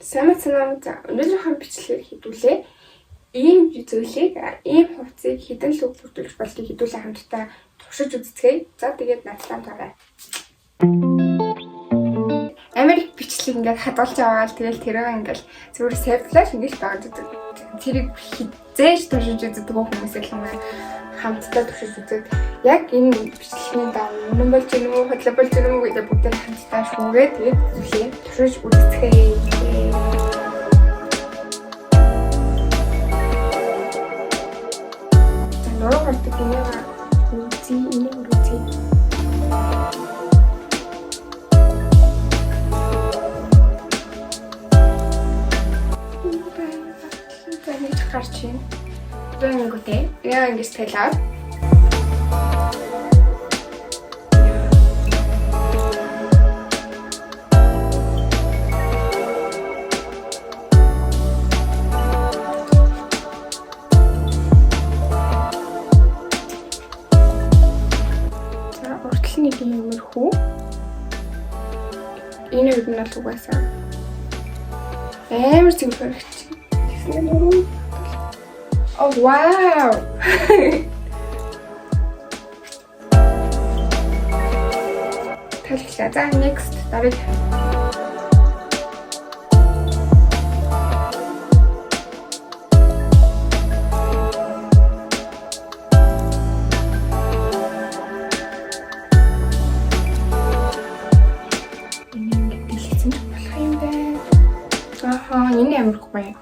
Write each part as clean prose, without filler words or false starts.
Сайн мэцэн за өнөөдрийнхөө бичлэгийг хэдүүлээ. Ийм зүйлийг ийм хувцсыг хэдэн л бүрдүүлж болдгийг хэдүүлээ хамтдаа туршиж үзцгээе. За тэгээд надтай тавай. Америк бичлэг ингээд хадгалж аваад тэгэл тэрөө ингээд зүгээр савдлаач ингээд багж үздэг. Тэрийг хизээж туршиж үздэг хүмүүс л юм хамтдаа туршиж үзээд яг энэ бичлэгийн даа үнэн болж гэнэ үү, хотлоо болж гэнэ үү гэдэг бүгдээ хамтдаа шүүгээд тэгээд зүйлээ туршиж үзцгээе. Нуруу гардаг гинэга үзье, энийг үзье. Тэнийг гарч ийн. Тэнгүүтэй. Яа ингэж тайлаад. Нэг юмрхүү. Энэ үед нь л угаасаа амар зинхэрч. Oh wow. Талхилаа. За next дараагийн. Энэ амар гоё.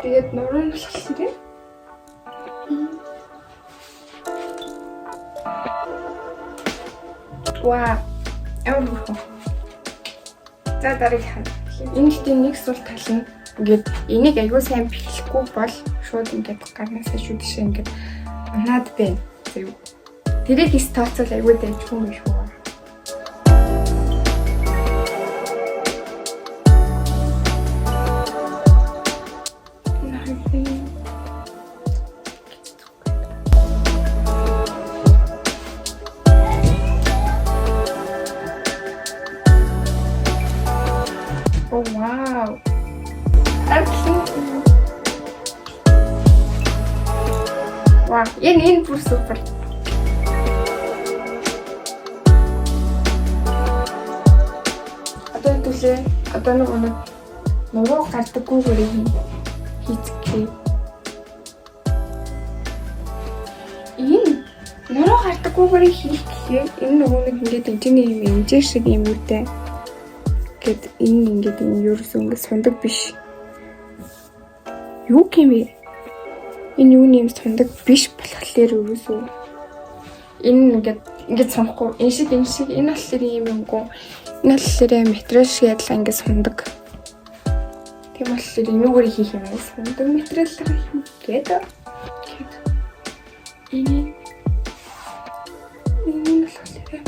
Тэгээд нуруу нь болсон тийм. Вау. Амар гоё. За дараагийн. Энэ ихтэй нэг сул тал нь ингээд энийг аягүй сайн бэлэхгүй бол шууд ингээд гарнасаа шүдшээ ингээд унаад байна. Тэрийг тооцол аягүй дэжгүй юм шүү. Oh wow. Wow, энэ бүр супер. Одоо нэг нуруу гардаггүйгээр хийцгээ. Энэ нуруу гардаггүйгээр хийх гэхээр энэ нөгөө нэг ингээд энэний юм инжир шиг юм үүтэй. Гэт энэ ингээд юм ерөөсөө ингээд сундаг биш. Юу юм бэ? Энэ юу юм сундаг биш болохоор ерөөсөө энэ ингээд санахгүй энэ шиг энэ болохоор юм юмгүй. Энэ болохоор материал шиг ядлаа ингээд сундаг. Тийм болохоор энүүгээр хийх юм аа сундаг материалаар хийгээд. Энэ болохоор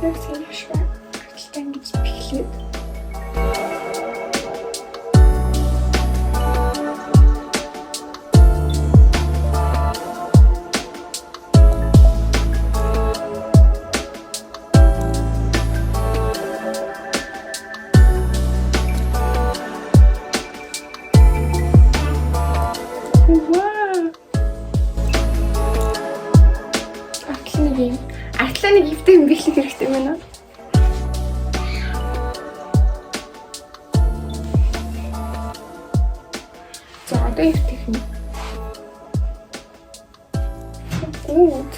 яг сэнэшвэ гэж бэлээд. Атланыг ивтэй хэмбэлэх хэрэгтэй байна. За одоо ивтэх юм. Gut.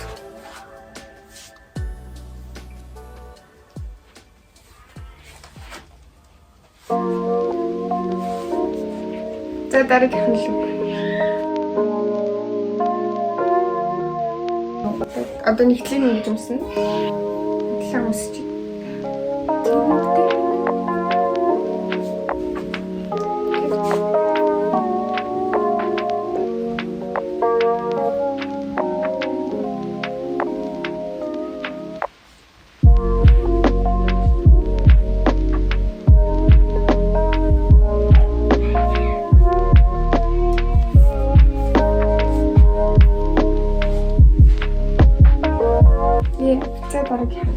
За дараагийн хөлөг. Одоо нэгтлийн нэг юмсан. Тэглээ үсч. За дараагийн.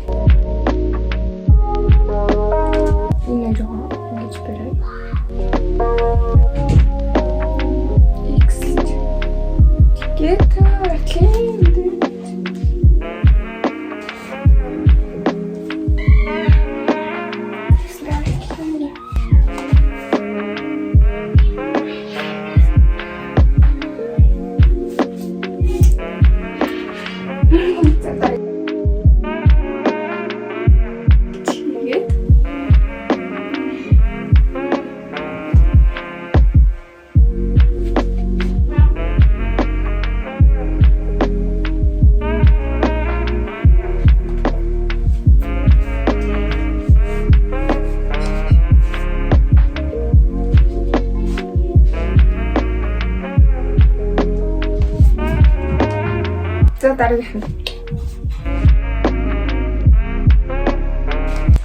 дараагийнх нь.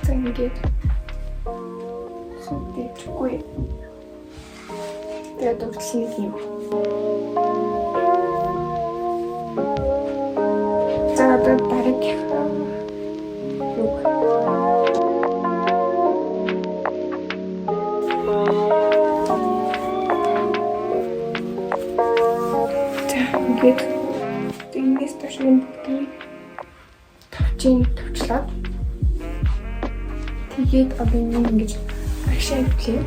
За ингээд. Хөөдчихгүй. Тэгээд өгчлөнийг юм. За одоо дараагийнх юу? Ингээд тиймээс ташин бүгдийг төвчлээд тэгээд одоо ингэж агшаа хийлээ.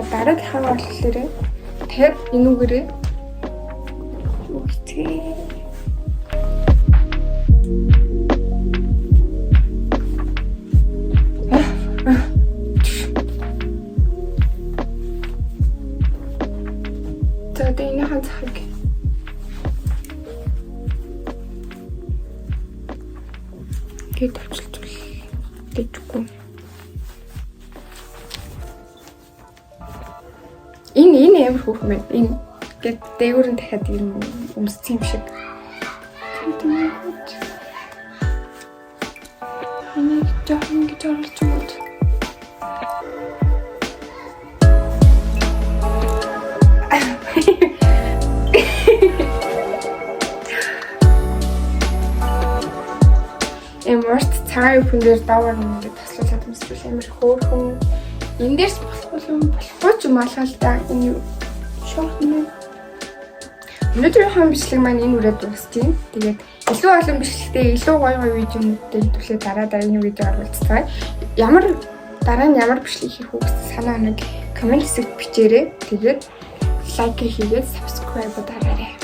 Дараагийнхаа боллоо. Тэгээд энүүгээрээ юу хийх. Тэгээд энэ хаан цахаг. Гээд төвчлөл дэжгүй. Энэ амар хөөх юм. Энэ гээд дээгүүр нь дахиад юм өмссөн юм шиг. Энийг жоохон гэж оруулж мод. Эморт цай хүн дээр давар ингээд таслуулаад өмсвөл амар хөөрхөн. Энэ дээрс болохгүй ч юм алгаа л да. Энэ шорт нь. Өнөөдрийн хаан бичлэг маань энэ үрээд дуусчихъя. Тэгээд илүү олон бичлэгтэй илүү гоё гоё видеонуудтай төлөө дараагийн видео оруулцгаая. Дараа нь ямар бичлэг хийх үү гэсэн санаа оног комент хэсэгт бичээрэй. Тэгээд лайк хийгээд subscribe дараарай.